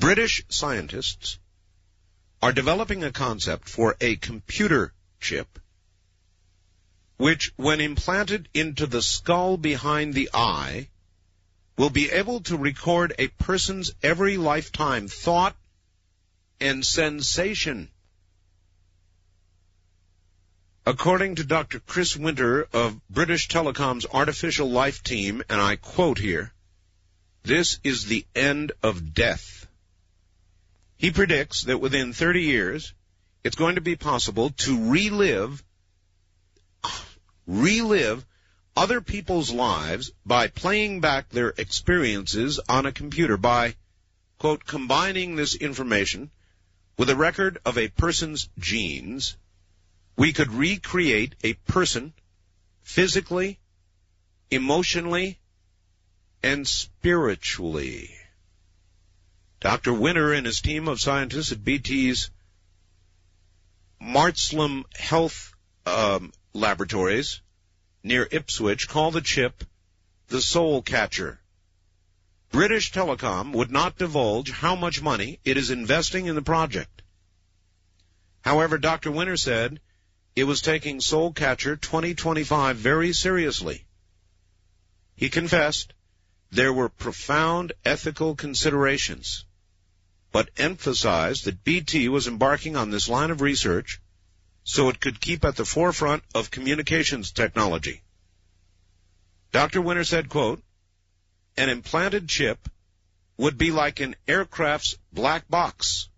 British scientists are developing a concept for a computer chip which, when implanted into the skull behind the eye, will be able to record a person's every lifetime thought and sensation. According to Dr. Chris Winter of British Telecom's Artificial Life Team, and I quote here, "This is the end of death." He predicts that within 30 years, it's going to be possible to relive other people's lives by playing back their experiences on a computer, by, quote, combining this information with a record of a person's genes. We could recreate a person physically, emotionally, and spiritually. Dr. Winter and his team of scientists at BT's Martslam Health Laboratories near Ipswich call the chip the Soulcatcher. British Telecom would not divulge how much money it is investing in the project. However, Dr. Winter said it was taking Soulcatcher 2025 very seriously. He confessed there were profound ethical considerations, but emphasized that BT was embarking on this line of research so it could keep at the forefront of communications technology. Dr. Winter said, quote, "An implanted chip would be like an aircraft's black box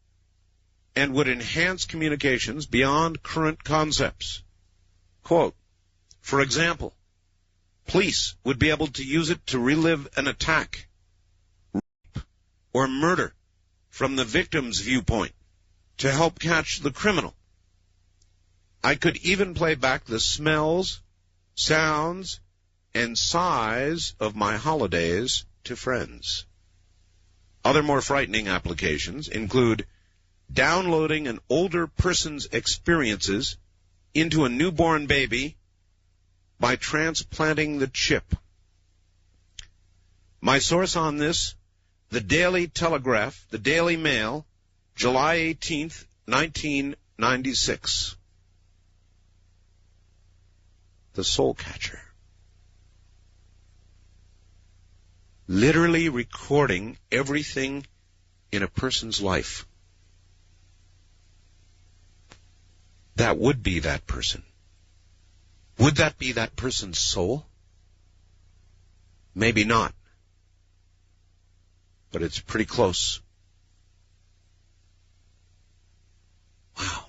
and would enhance communications beyond current concepts. Quote, for example, police would be able to use it to relive an attack, rape, or murder from the victim's viewpoint to help catch the criminal. I could even play back the smells, sounds, and sighs of my holidays to friends." Other more frightening applications include downloading an older person's experiences into a newborn baby by transplanting the chip. My source on this, the Daily Telegraph, the Daily Mail, July 18th, 1996. The Soulcatcher. Literally recording everything in a person's life. That would be that person. Would that be that person's soul? Maybe not. But it's pretty close. Wow.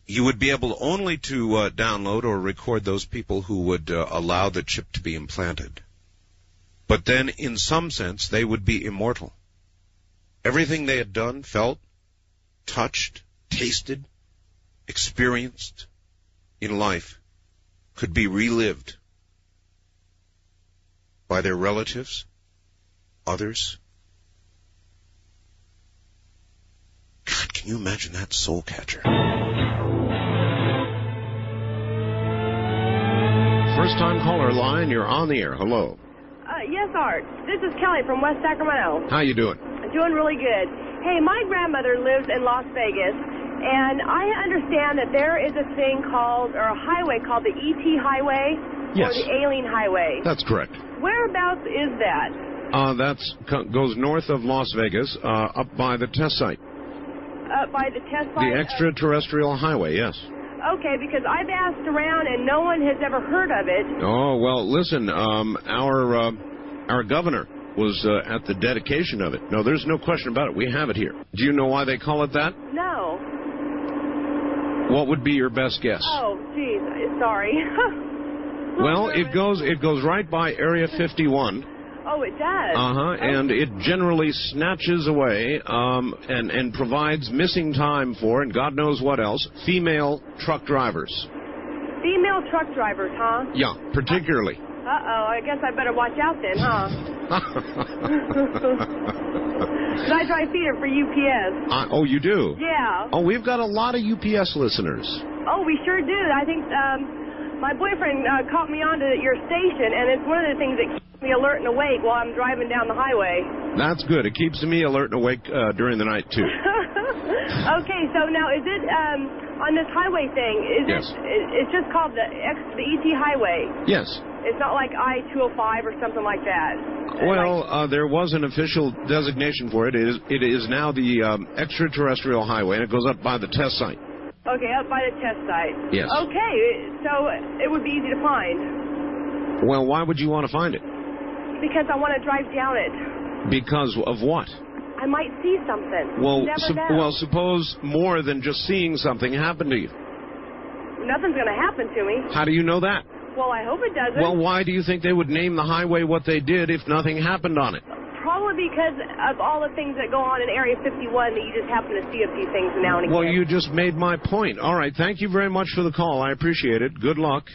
You would be able only to download or record those people who would allow the chip to be implanted. But then, in some sense, they would be immortal. Everything they had done, felt, touched, tasted, experienced in life could be relived by their relatives, others. God, can you imagine that? Soulcatcher. First-time caller line, you're on the air. Hello. Yes, Art. This is Kelly from West Sacramento. How you doing? Doing really good. Hey, my grandmother lives in Las Vegas, and I understand that there is a thing called, or a highway called the E.T. Highway, yes, or the Alien Highway. That's correct. Whereabouts is that? Goes north of Las Vegas, up by the test site. Up by the test site? The extraterrestrial highway, yes. Okay, because I've asked around and no one has ever heard of it. Oh, well, listen, our governor was at the dedication of it. No, there's no question about it. We have it here. Do you know why they call it that? No. What would be your best guess? Oh, geez, sorry. Well, it goes right by Area 51. Oh, it does? Uh-huh, okay. And it generally snatches away and provides missing time for, and God knows what else, female truck drivers. Female truck drivers, huh? Yeah, particularly. Uh-oh, I guess I better watch out then, huh? I drive feeder for UPS. Oh, you do? Yeah. Oh, we've got a lot of UPS listeners. Oh, we sure do. I think my boyfriend caught me onto your station, and it's one of the things that me alert and awake while I'm driving down the highway. That's good. It keeps me alert and awake during the night, too. Okay, so now is it, on this highway thing, it's just called the ET Highway? Yes. It's not like I-205 or something like that? Well, there was an official designation for it. It is now the extraterrestrial highway, and it goes up by the test site. Okay, up by the test site. Yes. Okay, so it would be easy to find. Well, why would you want to find it? Because I want to drive down it. Because of what? I might see something. Well, Well, suppose more than just seeing something happened to you. Nothing's going to happen to me. How do you know that? Well, I hope it doesn't. Well, why do you think they would name the highway what they did if nothing happened on it? Probably because of all the things that go on in Area 51 that you just happen to see a few things now and again. Well, you just made my point. All right, thank you very much for the call. I appreciate it. Good luck.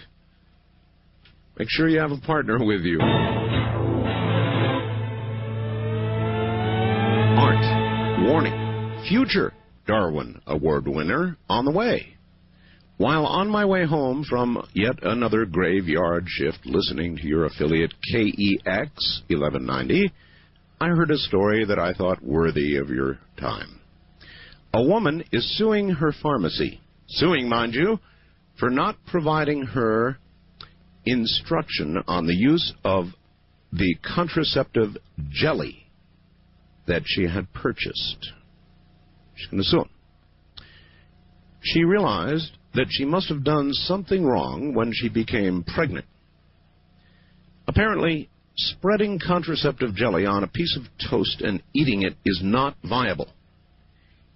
Make sure you have a partner with you. Art. Warning. Future Darwin Award winner on the way. While on my way home from yet another graveyard shift listening to your affiliate KEX 1190, I heard a story that I thought worthy of your time. A woman is suing her pharmacy. Suing, mind you, for not providing her instruction on the use of the contraceptive jelly that she had purchased. She's going to sue him. She realized that she must have done something wrong when she became pregnant. Apparently, spreading contraceptive jelly on a piece of toast and eating it is not viable.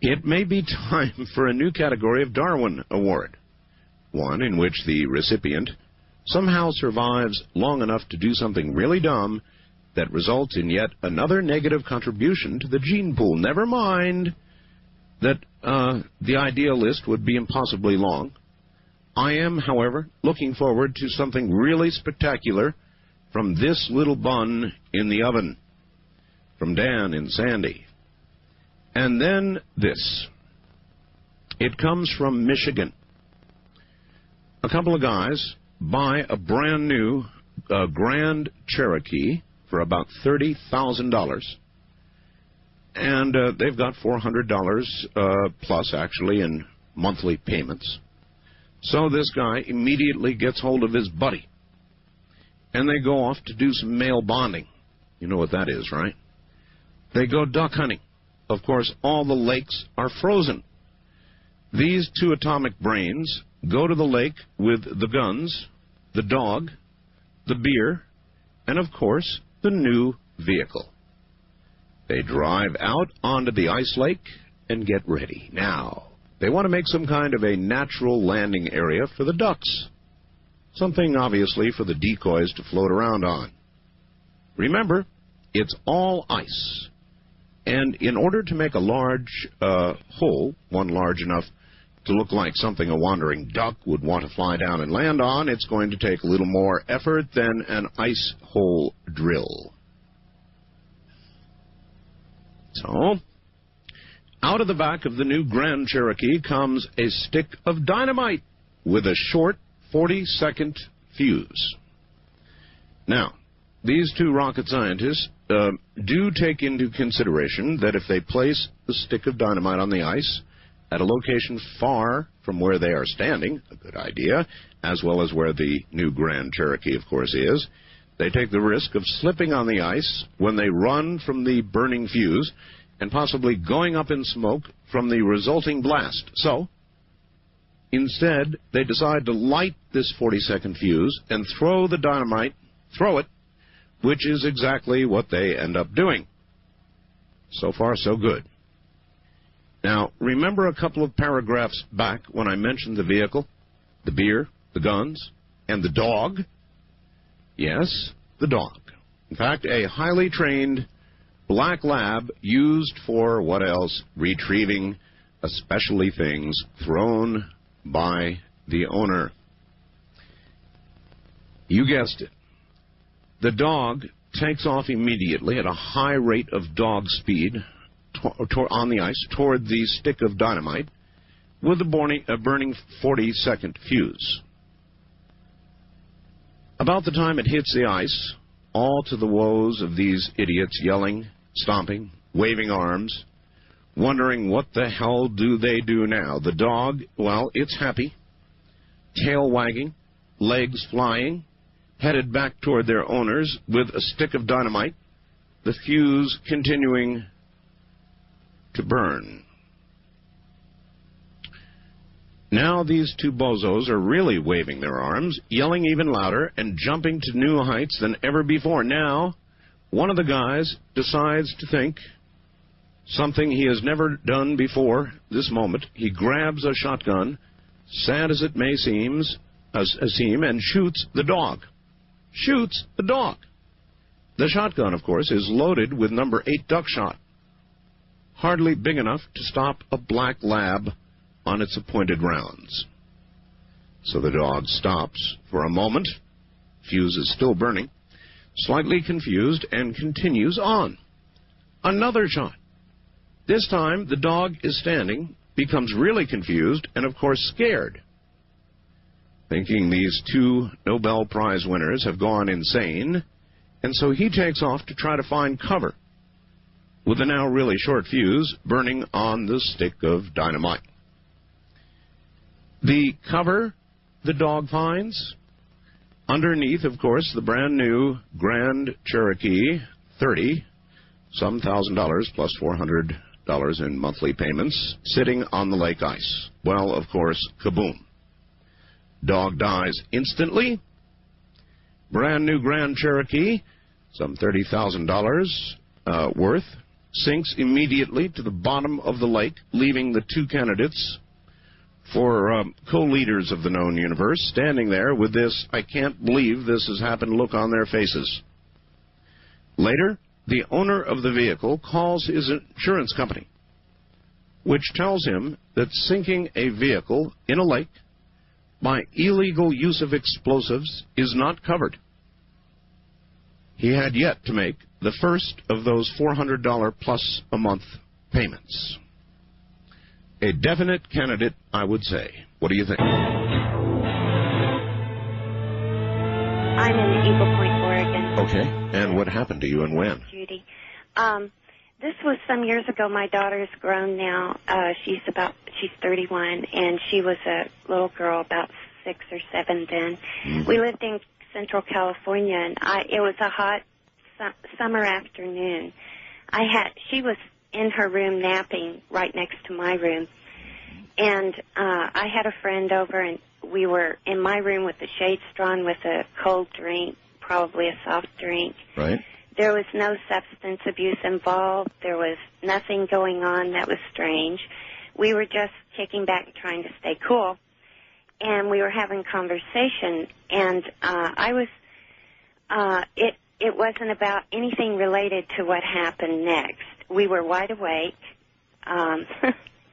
It may be time for a new category of Darwin Award, one in which the recipient somehow survives long enough to do something really dumb that results in yet another negative contribution to the gene pool. Never mind that the idea list would be impossibly long. I am, however, looking forward to something really spectacular from this little bun in the oven, from Dan in Sandy. And then this. It comes from Michigan. A couple of guys buy a brand new Grand Cherokee for about $30,000. And they've got $400 plus, actually, in monthly payments. So this guy immediately gets hold of his buddy. And they go off to do some male bonding. You know what that is, right? They go duck hunting. Of course, all the lakes are frozen. These two atomic brains go to the lake with the guns, the dog, the beer, and, of course, the new vehicle. They drive out onto the ice lake and get ready. Now, they want to make some kind of a natural landing area for the ducks. Something, obviously, for the decoys to float around on. Remember, it's all ice. And in order to make a large hole, one large enough to look like something a wandering duck would want to fly down and land on, it's going to take a little more effort than an ice hole drill. So, out of the back of the new Grand Cherokee comes a stick of dynamite with a short 40-second fuse. Now, these two rocket scientists do take into consideration that if they place the stick of dynamite on the ice at a location far from where they are standing, a good idea, as well as where the new Grand Cherokee, of course, is, they take the risk of slipping on the ice when they run from the burning fuse and possibly going up in smoke from the resulting blast. So, instead, they decide to light this 40-second fuse and throw the dynamite, which is exactly what they end up doing. So far, so good. Now, remember a couple of paragraphs back when I mentioned the vehicle, the beer, the guns, and the dog? Yes, the dog. In fact, a highly trained black lab used for, what else, retrieving especially things thrown by the owner. You guessed it. The dog takes off immediately at a high rate of dog speed on the ice toward the stick of dynamite with a burning 40-second fuse. About the time it hits the ice, all to the woes of these idiots yelling, stomping, waving arms, wondering what the hell do they do now. The dog, well, it's happy, tail wagging, legs flying, headed back toward their owners with a stick of dynamite, the fuse continuing to burn. Now these two bozos are really waving their arms, yelling even louder, and jumping to new heights than ever before. Now, one of the guys decides to think something he has never done before this moment. He grabs a shotgun, sad as it may seem, and shoots the dog. Shoots the dog. The shotgun, of course, is loaded with number 8 duckshot, hardly big enough to stop a black lab on its appointed rounds. So the dog stops for a moment. Fuse is still burning, slightly confused, and continues on. Another shot. This time, the dog is standing, becomes really confused, and of course scared, thinking these two Nobel Prize winners have gone insane, and so he takes off to try to find cover, with the now really short fuse burning on the stick of dynamite. The cover the dog finds, underneath, of course, the brand-new Grand Cherokee 30, some $1,000 plus $400 in monthly payments, sitting on the lake ice. Well, of course, kaboom. Dog dies instantly. Brand-new Grand Cherokee, some $30,000 worth, sinks immediately to the bottom of the lake, leaving the two candidates for co-leaders of the known universe standing there with this "I can't believe this has happened" look on their faces. Later, the owner of the vehicle calls his insurance company, which tells him that sinking a vehicle in a lake by illegal use of explosives is not covered. He had yet to make the first of those $400 plus a month payments. A definite candidate, I would say. What do you think? I'm in Eagle Point, Oregon. Okay. And what happened to you and when? Judy. This was some years ago. My daughter's grown now. She's 31, and she was a little girl, about 6 or 7 then. Mm-hmm. We lived in Central California, and it was a hot summer afternoon. She was in her room napping right next to my room. And I had a friend over, and we were in my room with the shades drawn with a cold drink, probably a soft drink. Right. There was no substance abuse involved. There was nothing going on that was strange. We were just kicking back and trying to stay cool. And we were having conversation, and it wasn't about anything related to what happened next. We were wide awake.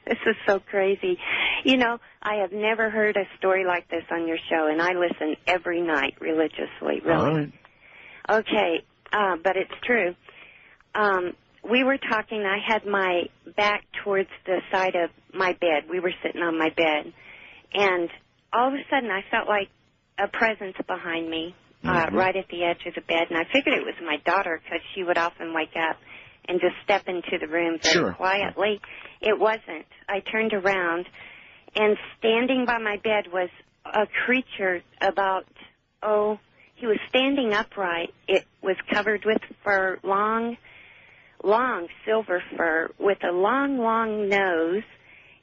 This is so crazy. You know, I have never heard a story like this on your show, and I listen every night religiously, really. All right. Okay, but it's true. We were talking. I had my back towards the side of my bed. We were sitting on my bed, and all of a sudden I felt like a presence behind me, right at the edge of the bed, and I figured it was my daughter because she would often wake up and just step into the room very quietly. It wasn't. I turned around, and standing by my bed was a creature about, he was standing upright. It was covered with fur, long silver fur, with a long, long nose.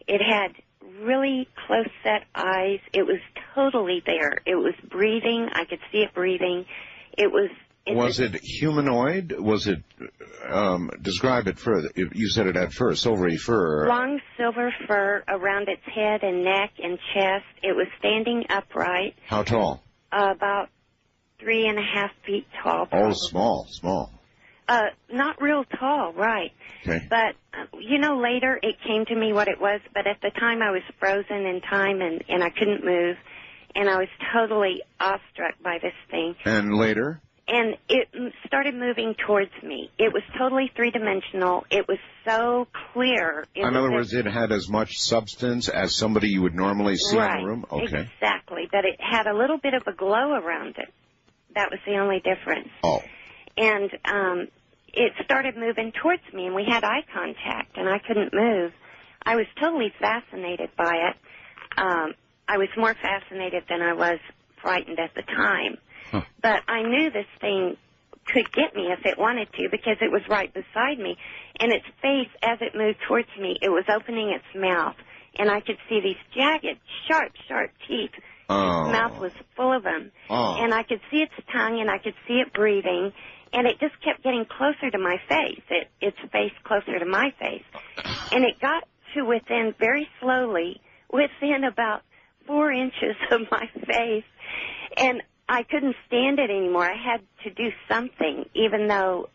It had really close-set eyes. It was totally there. It was breathing. I could see it breathing. Was it humanoid? Was it, describe it further. You said it had fur, silvery fur. Long silver fur around its head and neck and chest. It was standing upright. How tall? About 3.5 feet tall. Probably. Oh, small. Not real tall, right. Okay. But, later it came to me what it was, but at the time I was frozen in time and I couldn't move, and I was totally awestruck by this thing. And later? And it started moving towards me. It was totally three-dimensional. It was so clear. In other words, it had as much substance as somebody you would normally see in the room? Okay. Exactly. But it had a little bit of a glow around it. That was the only difference. Oh. And it started moving towards me, and we had eye contact, and I couldn't move. I was totally fascinated by it. I was more fascinated than I was frightened at the time. Huh. But I knew this thing could get me if it wanted to, because it was right beside me. And its face, as it moved towards me, it was opening its mouth. And I could see these jagged, sharp teeth. Oh. Its mouth was full of them. Oh. And I could see its tongue, and I could see it breathing. And it just kept getting closer to my face, its face closer to my face. And it got to within, very slowly, within about 4 inches of my face. And I couldn't stand it anymore. I had to do something, even though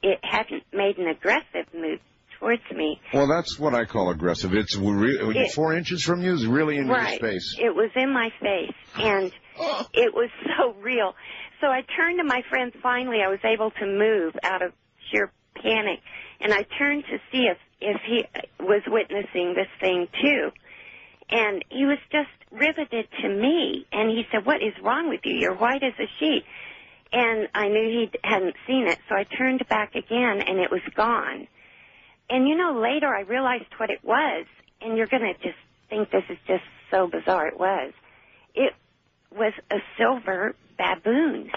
it hadn't made an aggressive move towards me. Well, that's what I call aggressive. It's 4 inches from you is really in your space. It was in my face, and it was so real. So I turned to my friend. Finally, I was able to move out of sheer panic, and I turned to see if he was witnessing this thing too. And he was just riveted to me, and he said, "What is wrong with you? You're white as a sheet." And I knew he hadn't seen it, so I turned back again, and it was gone. And, you know, later I realized what it was, and you're going to just think this is just so bizarre. It was. It was a silver baboon.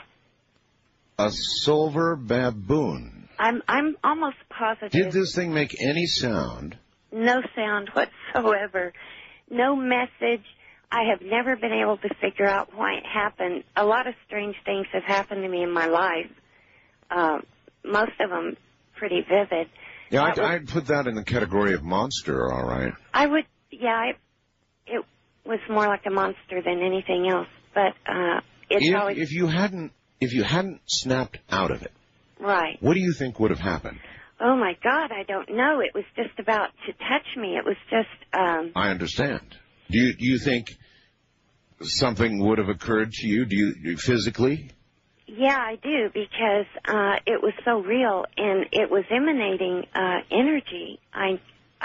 A silver baboon? I'm almost positive. Did this thing make any sound? No sound whatsoever. No message. I have never been able to figure out why it happened. A lot of strange things have happened to me in my life. Most of them pretty vivid. Yeah, I'd put that in the category of monster, all right. I would, yeah, it was more like a monster than anything else. But if you hadn't snapped out of it, right? What do you think would have happened? Oh my God, I don't know. It was just about to touch me. It was just. I understand. Do you think something would have occurred to you? Do you physically? Yeah, I do, because it was so real, and it was emanating energy. I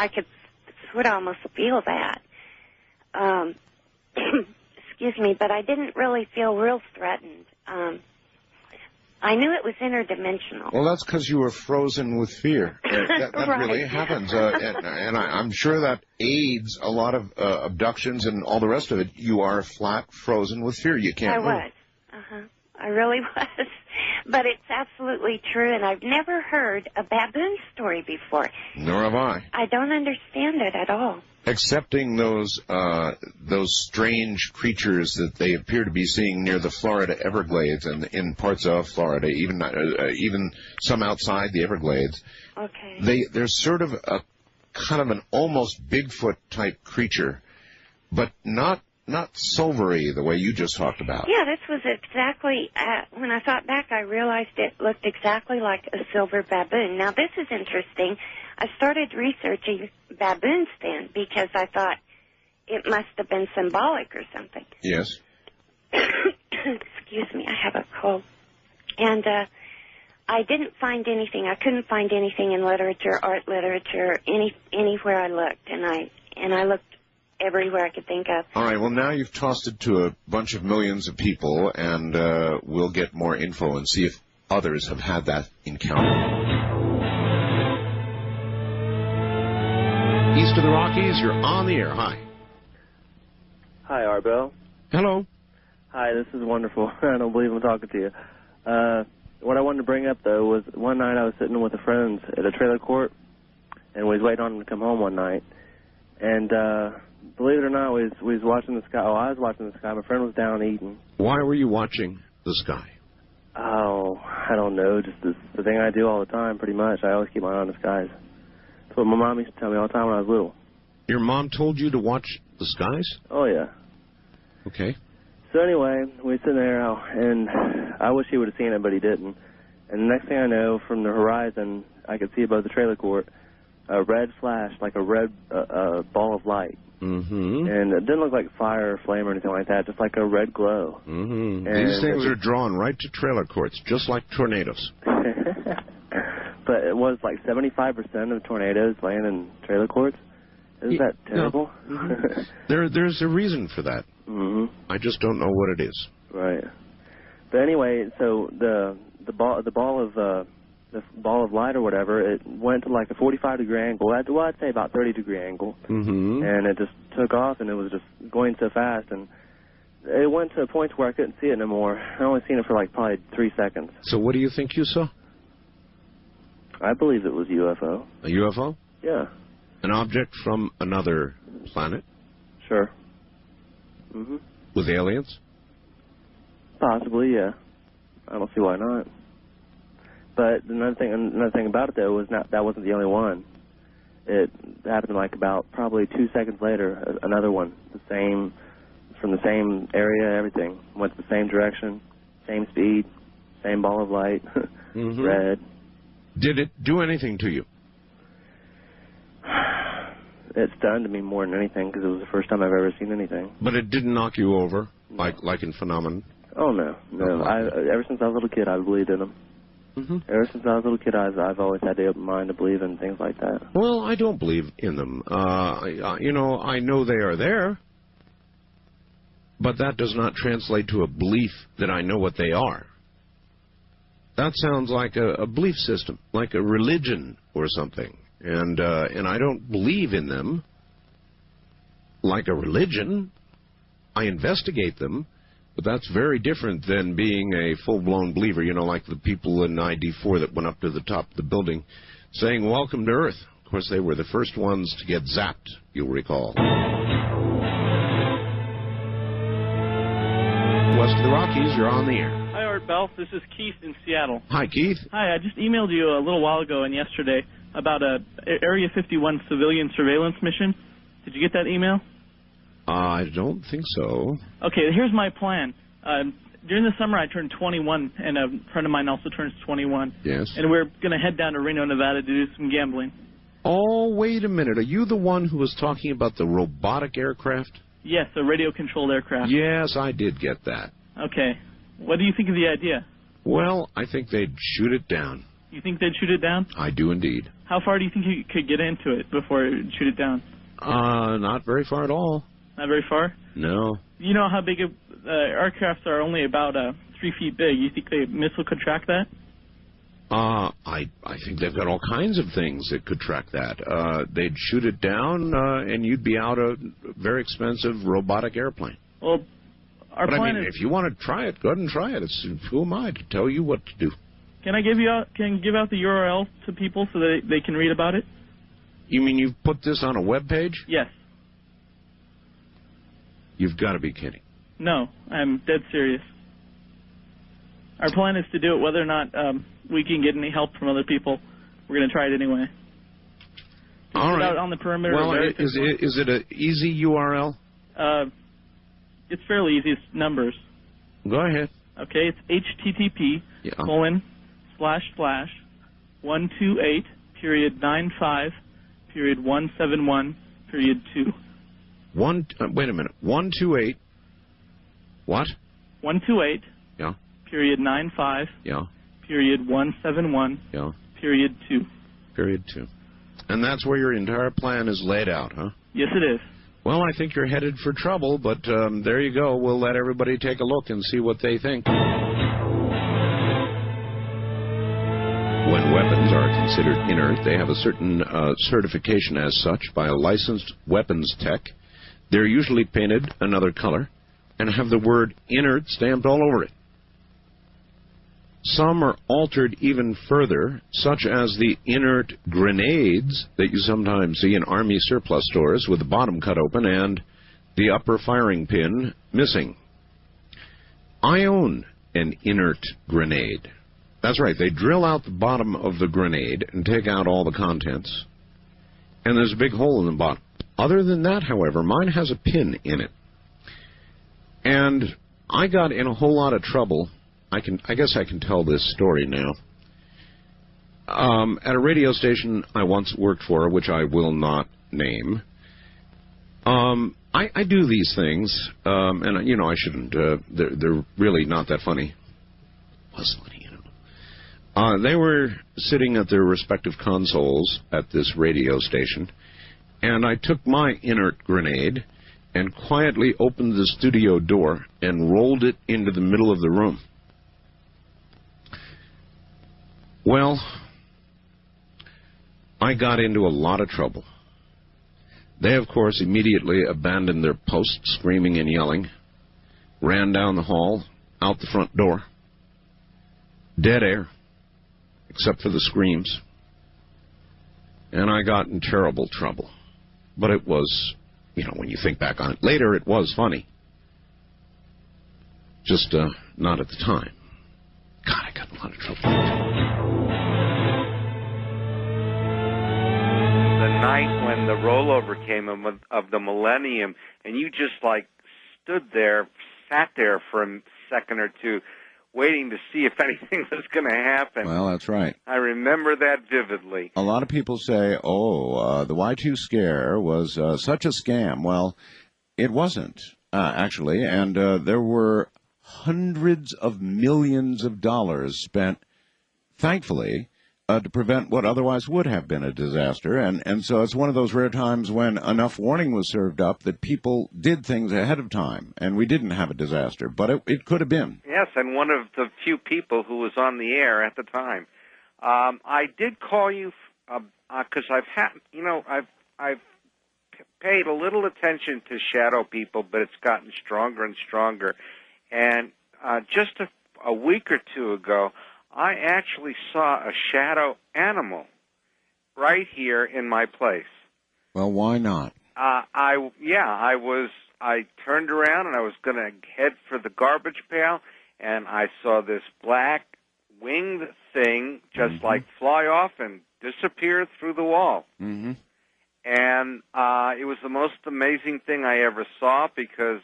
could almost feel that. Excuse me, but I didn't really feel real threatened. I knew it was interdimensional. Well, that's because you were frozen with fear. That Right. really happens, and I'm sure that aids a lot of abductions and all the rest of it. You are flat frozen with fear. You can't move. I was. I really was. But it's absolutely true, and I've never heard a baboon story before. Nor have I. I don't understand it at all. Excepting those strange creatures that they appear to be seeing near the Florida Everglades and in parts of Florida, even some outside the Everglades. Okay. They're sort of a kind of an almost Bigfoot type creature, but not silvery the way you just talked about. Yeah, this was exactly, when I thought back, I realized it looked exactly like a silver baboon. Now, this is interesting. I started researching baboons then because I thought it must have been symbolic or something. Yes. Excuse me, I have a cold. And I didn't find anything. I couldn't find anything in literature, art literature, anywhere I looked. And I looked everywhere I could think of. All right, well, now you've tossed it to a bunch of millions of people, and we'll get more info and see if others have had that encounter. East of the Rockies, you're on the air. Hi. Hi, Arbel. Hello. Hi, this is wonderful. I don't believe I'm talking to you. What I wanted to bring up, though, was one night I was sitting with a friend at a trailer court, and we was waiting on him to come home one night. And believe it or not, we was watching the sky. Oh, I was watching the sky. My friend was down eating. Why were you watching the sky? Oh, I don't know. Just the thing I do all the time, pretty much. I always keep my eye on the skies. That's what my mom used to tell me all the time when I was little. Your mom told you to watch the skies? Oh, yeah. Okay. So anyway, we sitting there, and I wish he would have seen it, but he didn't. And the next thing I know, from the horizon, I could see above the trailer court a red flash, like a red ball of light. Mm-hmm. And it didn't look like fire or flame or anything like that, just like a red glow. Mm-hmm. These things are drawn right to trailer courts, just like tornadoes. But it was like 75% of tornadoes land in trailer courts. Isn't that terrible? No. Mm-hmm. There's a reason for that. Mm-hmm. I just don't know what it is. Right. But anyway, so the ball of light or whatever, it went to like a 45-degree angle. I'd say about 30-degree angle, and it just took off, and it was just going so fast, and it went to a point where I couldn't see it no more. I only seen it for like probably 3 seconds. So what do you think you saw? I believe it was UFO. A UFO? Yeah. An object from another planet? Sure. With aliens? Possibly, yeah. I don't see why not. But another thing about it though was that wasn't the only one. It happened like about probably 2 seconds later. Another one, from the same area, everything went the same direction, same speed, same ball of light, red. Did it do anything to you? It stunned me more than anything because it was the first time I've ever seen anything. But it didn't knock you over, like in Phenomenon? Oh, no. Ever since I was a little kid, I believed in them. Ever since I was a little kid, I've always had the open mind to believe in things like that. Well, I don't believe in them. I know they are there, but that does not translate to a belief that I know what they are. That sounds like a belief system, like a religion or something. And I don't believe in them like a religion. I investigate them, but that's very different than being a full-blown believer, like the people in ID4 that went up to the top of the building saying, "Welcome to Earth." Of course, they were the first ones to get zapped, you'll recall. West of the Rockies, you're on the air. Hi, Art Bell. This is Keith in Seattle. Hi, Keith. Hi, I just emailed you a little while ago and yesterday about a Area 51 civilian surveillance mission. Did you get that email? I don't think so. Okay, here's my plan. During the summer, I turned 21, and a friend of mine also turns 21. Yes. And we're going to head down to Reno, Nevada to do some gambling. Oh, wait a minute. Are you the one who was talking about the robotic aircraft? Yes, a radio-controlled aircraft. Yes, I did get that. Okay. What do you think of the idea? Well, I think they'd shoot it down. You think they'd shoot it down? I do indeed. How far do you think you could get into it before it would shoot it down? Not very far at all. Not very far? No. You know how big aircrafts are? Only about 3 feet big. You think the missile could track that? I think they've got all kinds of things that could track that. They'd shoot it down, and you'd be out a very expensive robotic airplane. Well, our plan is... if you want to try it, go ahead and try it. Who am I to tell you what to do? Can I give out the URL to people so that they can read about it? You mean you've put this on a web page? Yes. You've got to be kidding. No, I'm dead serious. Our plan is to do it whether or not we can get any help from other people. We're going to try it anyway. All right. Out on the perimeter. Well, is it an easy URL? It's fairly easy. It's numbers. Go ahead. Okay, it's http://128.95.171.2. Wait a minute. 128. What? 128. Yeah. .95. Yeah. .171. Yeah. .2. .2. And that's where your entire plan is laid out, huh? Yes, it is. Well, I think you're headed for trouble, but there you go. We'll let everybody take a look and see what they think. When weapons are considered inert, they have a certain certification as such by a licensed weapons tech. They're usually painted another color and have the word inert stamped all over it. Some are altered even further, such as the inert grenades that you sometimes see in Army surplus stores with the bottom cut open and the upper firing pin missing. I own an inert grenade. That's right, they drill out the bottom of the grenade and take out all the contents, and there's a big hole in the bottom. Other than that, however, mine has a pin in it. And I got in a whole lot of trouble. I guess I can tell this story now. At a radio station I once worked for, which I will not name, I do these things, and, I shouldn't. They're really not that funny. Was funny, they were sitting at their respective consoles at this radio station, and I took my inert grenade and quietly opened the studio door and rolled it into the middle of the room. Well, I got into a lot of trouble. They, of course, immediately abandoned their post, screaming and yelling, ran down the hall, out the front door. Dead air, except for the screams. And I got in terrible trouble. But it was, when you think back on it later, it was funny. Just not at the time. God, I got in a lot of trouble. The night when the rollover came of the millennium, and you just sat there for a second or two, waiting to see if anything was going to happen. Well, that's right. I remember that vividly. A lot of people say, the Y2 scare was such a scam. Well, it wasn't, actually, and there were hundreds of millions of dollars spent, thankfully, to prevent what otherwise would have been a disaster. And so it's one of those rare times when enough warning was served up that people did things ahead of time, and we didn't have a disaster. But it could have been. Yes, and one of the few people who was on the air at the time. I did call you because I've paid a little attention to shadow people, but it's gotten stronger and stronger. And just a week or two ago, I actually saw a shadow animal right here in my place. Well, why not? I turned around and I was going to head for the garbage pail, and I saw this black winged thing just like fly off and disappear through the wall. Mm-hmm. And it was the most amazing thing I ever saw, because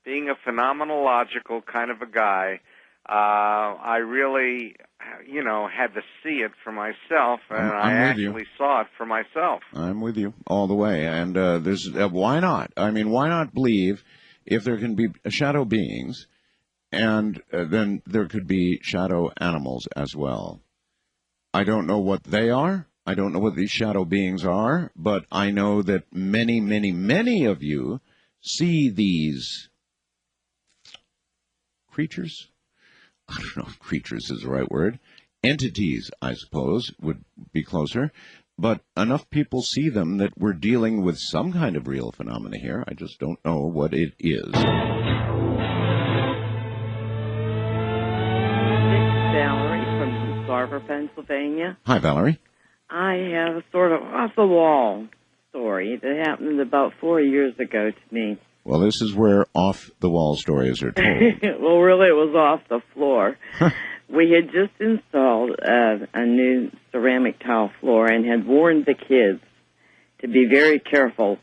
being a phenomenological kind of a guy, I really, had to see it for myself, and I actually saw it for myself. I'm with you all the way. And there's why not? I mean, why not believe if there can be shadow beings, and then there could be shadow animals as well? I don't know what they are. I don't know what these shadow beings are, but I know that many, many, many of you see these creatures. I don't know if creatures is the right word. Entities, I suppose, would be closer. But enough people see them that we're dealing with some kind of real phenomena here. I just don't know what it is. Valerie from Garver, Pennsylvania. Hi, Valerie. I have a sort of off-the-wall story that happened about 4 years ago to me. Well, this is where off-the-wall stories are told. Well, really, it was off the floor. We had just installed a new ceramic tile floor and had warned the kids to be very careful,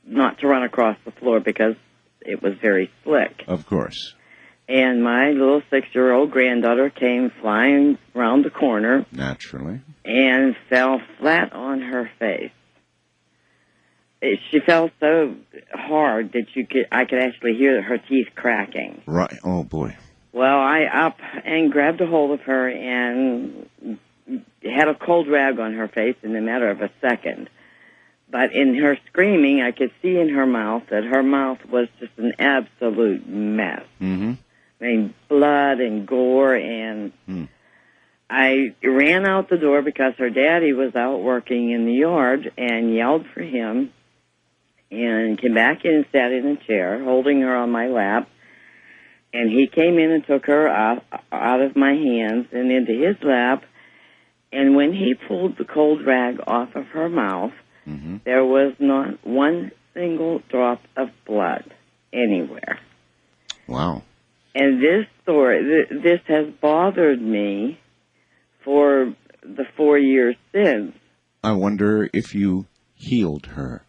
not to run across the floor because it was very slick. Of course. And my little 6-year-old granddaughter came flying around the corner. Naturally. And fell flat on her face. She fell so hard that I could actually hear her teeth cracking. Right. Oh, boy. Well, I up and grabbed a hold of her and had a cold rag on her face in a matter of a second. But in her screaming, I could see in her mouth that her mouth was just an absolute mess. Mm-hmm. I mean, blood and gore, and I ran out the door because her daddy was out working in the yard and yelled for him, and came back in and sat in a chair, holding her on my lap. And he came in and took her out of my hands and into his lap. And when he pulled the cold rag off of her mouth, there was not one single drop of blood anywhere. Wow. And this story, this has bothered me for the 4 years since. I wonder if you healed her.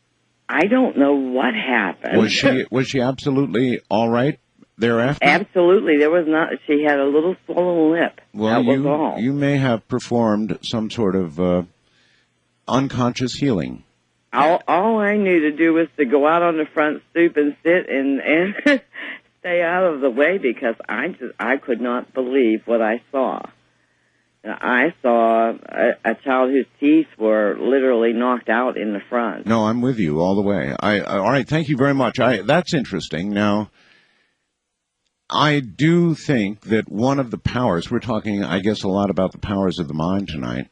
I don't know what happened. Was she absolutely all right thereafter? Absolutely. There was not. She had a little swollen lip. Well, that was all. You may have performed some sort of unconscious healing. All I knew to do was to go out on the front stoop and sit and stay out of the way, because I could not believe what I saw. I saw a child whose teeth were literally knocked out in the front. No, I'm with you all the way. All right, thank you very much. That's interesting. Now, I do think that one of the powers, we're talking, I guess, a lot about the powers of the mind tonight,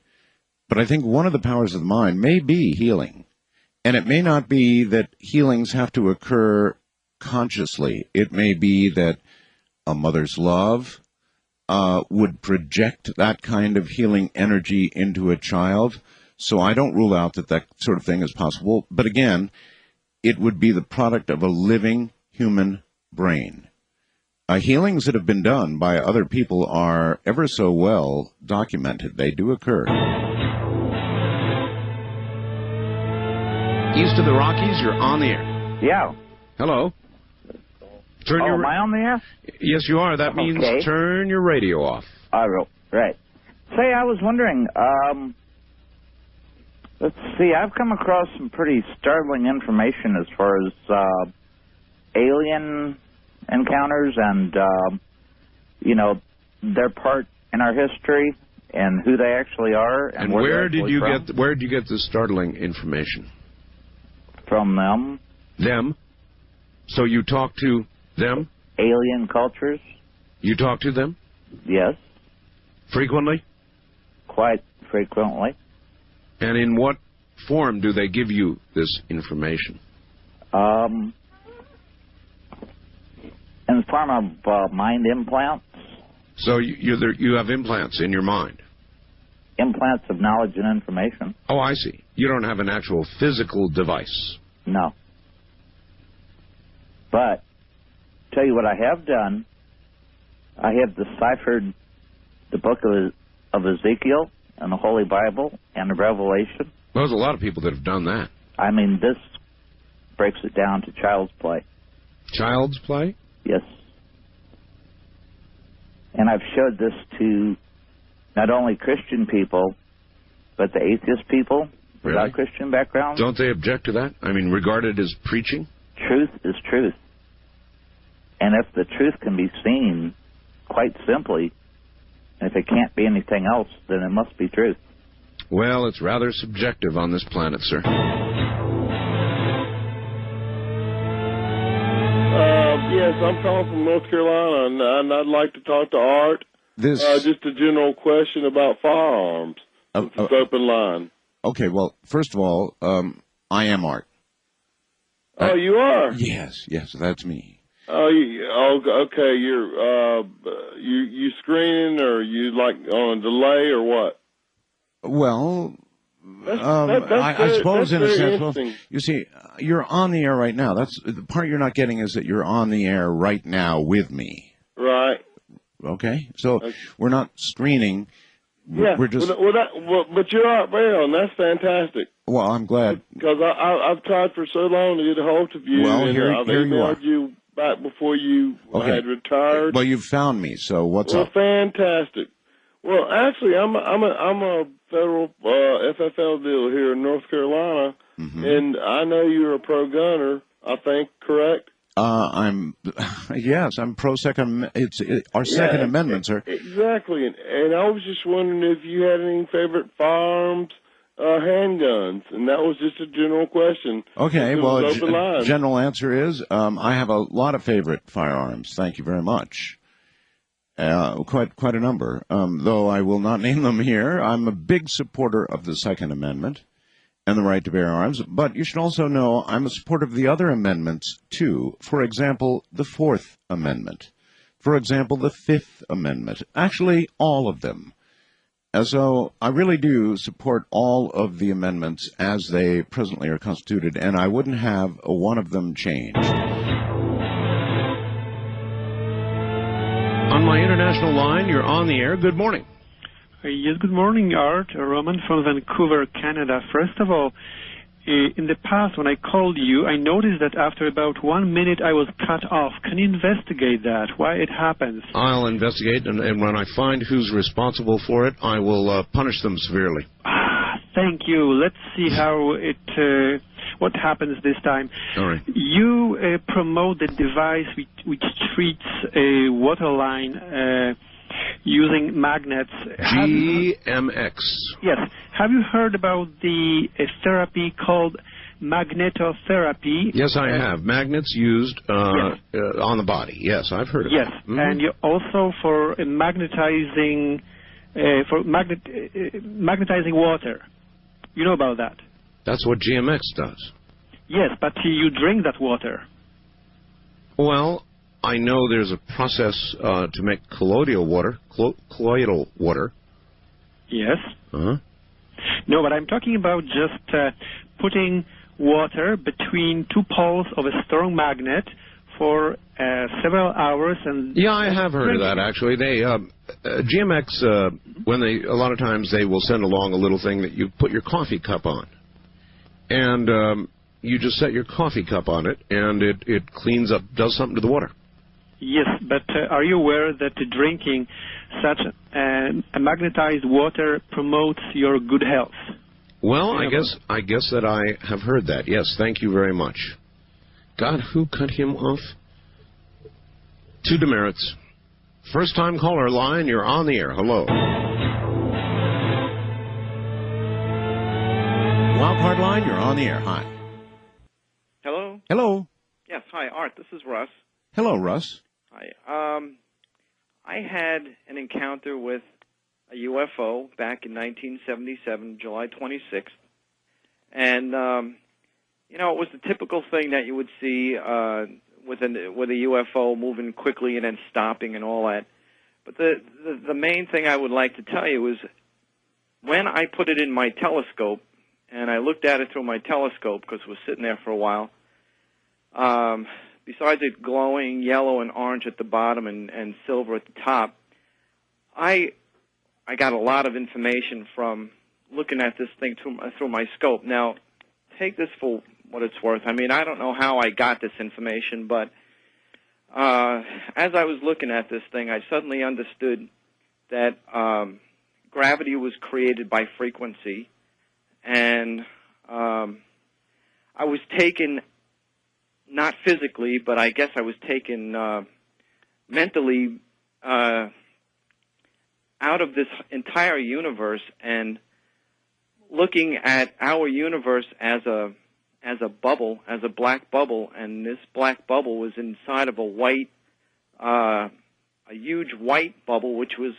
but I think one of the powers of the mind may be healing. And it may not be that healings have to occur consciously. It may be that a mother's love would project that kind of healing energy into a child. So I don't rule out that that sort of thing is possible. But again, it would be the product of a living human brain. Healings that have been done by other people are ever so well documented. They do occur. East of the Rockies, you're on the air. Yeah. Hello. Turn am I on the air? Yes, you are. That means turn your radio off. Right. Say, I was wondering, let's see, I've come across some pretty startling information as far as alien encounters and, their part in our history and who they actually are. And where did you get this startling information? From them. Them? So you talk to them? Alien cultures. You talk to them? Yes. Frequently? Quite frequently. And in what form do they give you this information? In the form of mind implants. So you have implants in your mind? Implants of knowledge and information. Oh, I see. You don't have an actual physical device. No. But, tell you what I have done, I have deciphered the book of Ezekiel and the Holy Bible and the Revelation. Well, there's a lot of people that have done that. I mean, this breaks it down to child's play. Child's play? Yes. And I've showed this to not only Christian people, but the atheist people without Christian backgrounds. Don't they object to that? I mean, regard it as preaching? Truth is truth. And if the truth can be seen quite simply, and if it can't be anything else, then it must be truth. Well, it's rather subjective on this planet, sir. Yes, I'm calling from North Carolina, and I'd like to talk to Art. Just a general question about firearms. It's open line. Okay, well, first of all, I am Art. Oh, you are? Yes, that's me. Okay. You screening, or you like on a delay, or what? Well, I suppose in a sense. Well, you see, you're on the air right now. That's the part you're not getting, is that you're on the air right now with me. Right. Okay. So we're not screening. Yeah. We're just. But you're Art Bell, and that's fantastic. Well, I'm glad. Because I've tried for so long to get a hold of you. Well, and here you are. I've emailed you back before you had retired. Well, you've found me. So what's up? Fantastic. Well, actually, I'm a federal FFL dealer here in North Carolina, and I know you're a pro-gunner. I think, correct? I'm pro Second. It's our Second Amendment, sir. Exactly, and I was just wondering if you had any favorite firearms, handguns, and that was just a general question. Okay, well, general answer is I have a lot of favorite firearms. Thank you very much. Quite a number. Though I will not name them here. I'm a big supporter of the Second Amendment and the right to bear arms. But you should also know I'm a supporter of the other amendments, too. For example, the Fourth Amendment. For example, the Fifth Amendment. Actually, all of them. So I really do support all of the amendments as they presently are constituted, and I wouldn't have one of them changed. On my international line, you're on the air. Good morning. Yes, good morning, Art. Roman from Vancouver, Canada. First of all, in the past, when I called you, I noticed that after about 1 minute, I was cut off. Can you investigate that, why it happens? I'll investigate, and when I find who's responsible for it, I will punish them severely. Thank you. Let's see how what happens this time. All right. You promote the device which treats a water line using magnets. GMX. Yes. Have you heard about the therapy called magnetotherapy. Yes, I have. Magnets used Yes. on the body. Yes, I've heard of Yes, that. Mhm. and you also for magnetizing magnetizing water. You know about that? That's what GMX does. Yes, but you drink that water. Well, I know there's a process to make colloidal water. Colloidal water. Yes. Uh-huh. No, but I'm talking about just putting water between two poles of a strong magnet for several hours and. Yeah, I have heard of that actually. They GMX when they a lot of times they will send along a little thing that you put your coffee cup on, and you just set your coffee cup on it, and it cleans up, does something to the water. Yes, but are you aware that drinking such a magnetized water promotes your good health? Well, I guess that I have heard that. Yes, thank you very much. God, who cut him off? 2 demerits. First time caller line, you're on the air. Hello. Wildcard line, you're on the air. Hi. Hello? Hello. Yes, hi, Art. This is Russ. Hello, Russ. Hi. I had an encounter with a UFO back in 1977, July 26th. And, you know, it was the typical thing that you would see with a UFO moving quickly and then stopping and all that. But the main thing I would like to tell you is when I put it in my telescope, and I looked at it through my telescope because it was sitting there for a while, besides it glowing yellow and orange at the bottom and silver at the top, I got a lot of information from looking at this thing through my scope. Now, take this for what it's worth. I mean, I don't know how I got this information, but as I was looking at this thing, I suddenly understood that gravity was created by frequency, and I was taken, not physically, but I guess I was taken mentally out of this entire universe and looking at our universe as a bubble, as a black bubble, and this black bubble was inside of a huge white bubble, which was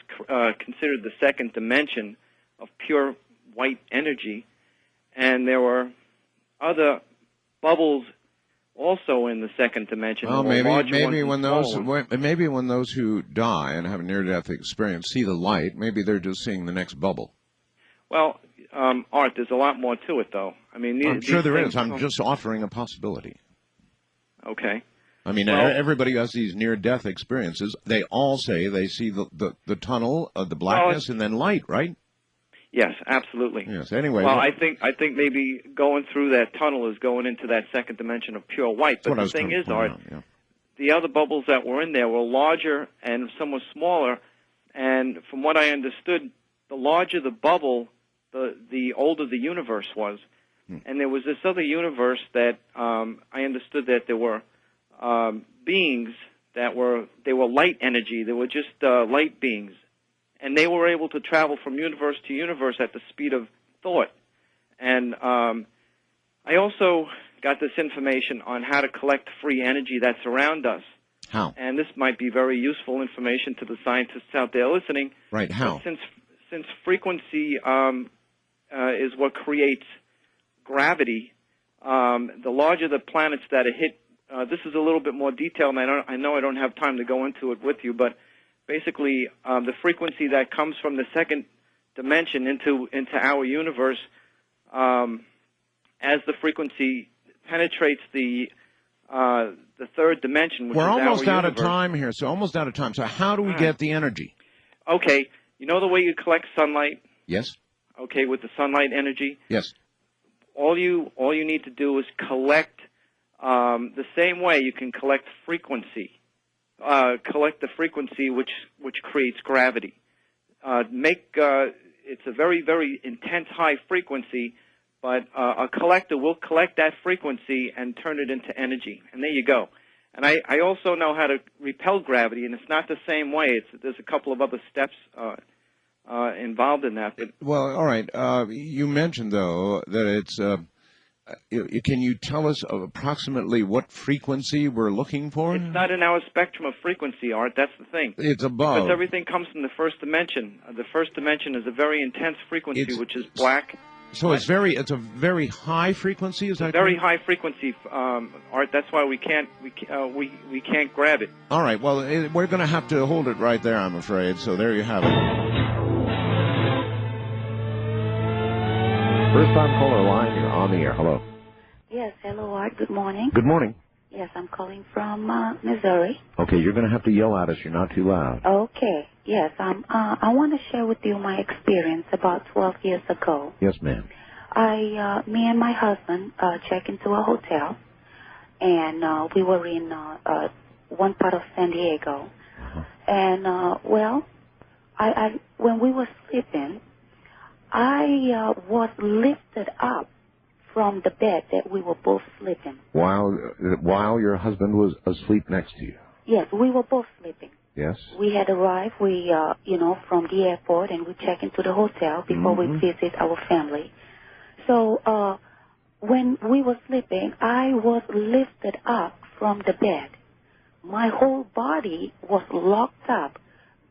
considered the second dimension of pure white energy, and there were other bubbles also in the second dimension. Well, maybe when those who die and have a near-death experience see the light, maybe they're just seeing the next bubble. Well, Art, there's a lot more to it, though. I mean, I'm sure there is. I'm just offering a possibility. Okay. I mean, everybody who has these near-death experiences, they all say they see the tunnel of the blackness and then light, right? Yes, absolutely. Yes. Anyway. Well, I think maybe going through that tunnel is going into that second dimension of pure white. But the thing is, Art, the other bubbles that were in there were larger and some were smaller. And from what I understood, the larger the bubble, the older the universe was. And there was this other universe that I understood that there were beings that were light energy. They were just light beings. And they were able to travel from universe to universe at the speed of thought. And I also got this information on how to collect free energy that's around us. How? And this might be very useful information to the scientists out there listening. Right, how? But since frequency is what creates gravity, the larger the planets that are hit, this is a little bit more detailed, and I know I don't have time to go into it with you, but basically, the frequency that comes from the second dimension into our universe, as the frequency penetrates the third dimension, which We're is almost our out of universe. time here, so almost out of time. So how do we get the energy? Okay, you know the way you collect sunlight? Yes. Okay, with the sunlight energy? Yes. All you need to do is collect the same way you can collect frequency. Collect the frequency which creates gravity. It's a very, very intense high frequency, but a collector will collect that frequency and turn it into energy. And there you go. And I also know how to repel gravity, and it's not the same way. There's a couple of other steps involved in that. But well, all right. You mentioned, though, that can you tell us approximately what frequency we're looking for? It's not in our spectrum of frequency, Art. That's the thing. It's above. Because everything comes from the first dimension. The first dimension is a very intense frequency, which is black. So it's a very high frequency. Is that very correct? high frequency, Art. That's why we can't grab it. All right. Well, we're going to have to hold it right there, I'm afraid. So there you have it. First time caller line, you're on the air. Hello. Yes, hello, Art. Good morning. Good morning. Yes, I'm calling from Missouri. Okay, you're going to have to yell at us. You're not too loud. Okay. Yes, I want to share with you my experience about 12 years ago. Yes, ma'am. Me and my husband checked into a hotel, and we were in one part of San Diego. Uh-huh. And, when we were sleeping, I was lifted up from the bed that we were both sleeping. While your husband was asleep next to you? Yes, we were both sleeping. Yes. We had arrived, from the airport, and we checked into the hotel before we visit our family. So when we were sleeping, I was lifted up from the bed. My whole body was locked up,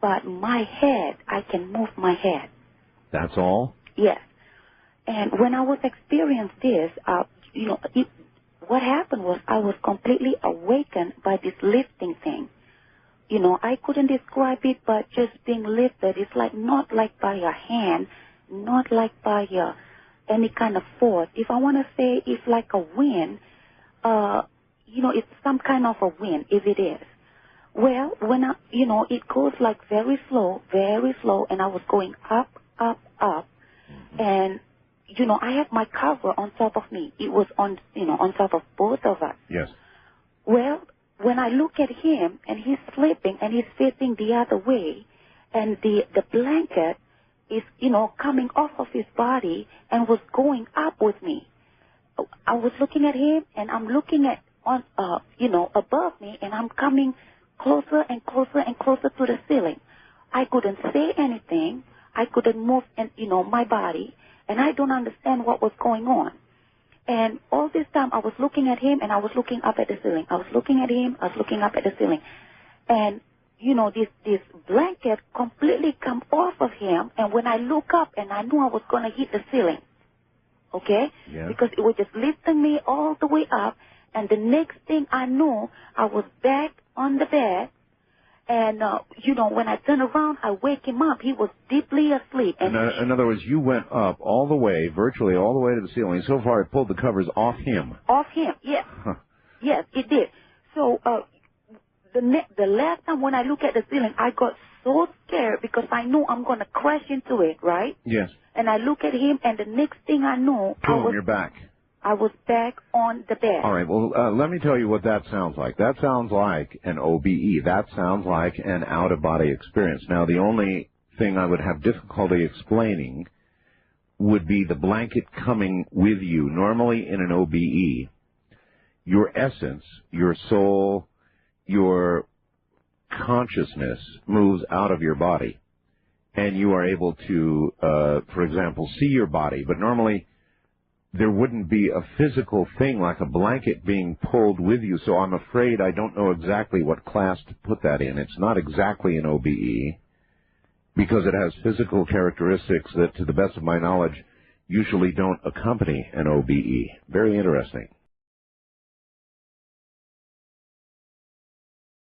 but my head, I can move my head. That's all? Yes. And when I was experiencing this, what happened was I was completely awakened by this lifting thing. I couldn't describe it, but just being lifted, it's like not like by a hand, not like by any kind of force. If I want to say it's like a wind, it's some kind of a wind, if it is. Well, when it goes like very slow, and I was going up, up, up, and I have my cover on top of me. It was on top of both of us. Yes. Well, when I look at him and he's sleeping and he's facing the other way, and the blanket is, coming off of his body and was going up with me. I was looking at him and I'm looking at above me, and I'm coming closer and closer and closer to the ceiling. I couldn't say anything. I couldn't move, my body, and I don't understand what was going on. And all this time, I was looking at him, and I was looking up at the ceiling. I was looking at him, I was looking up at the ceiling. And, this blanket completely come off of him, and when I look up, and I knew I was going to hit the ceiling, okay? Yeah. Because it was just lifting me all the way up, and the next thing I knew, I was back on the bed. And, when I turned around, I wake him up. He was deeply asleep. And in other words, you went up all the way, virtually all the way to the ceiling. So far, it pulled the covers off him. Off him, yes. Huh. Yes, it did. So the last time when I look at the ceiling, I got so scared because I knew I'm going to crash into it, right? Yes. And I look at him, and the next thing I knew, you're back. I was back on the bed. All right. Well, let me tell you what that sounds like. That sounds like an OBE. That sounds like an out-of-body experience. Now, the only thing I would have difficulty explaining would be the blanket coming with you. Normally, in an OBE, your essence, your soul, your consciousness moves out of your body, and you are able to, for example, see your body. But normally, there wouldn't be a physical thing like a blanket being pulled with you, so I'm afraid I don't know exactly what class to put that in. It's not exactly an OBE because it has physical characteristics that, to the best of my knowledge, usually don't accompany an OBE. Very interesting.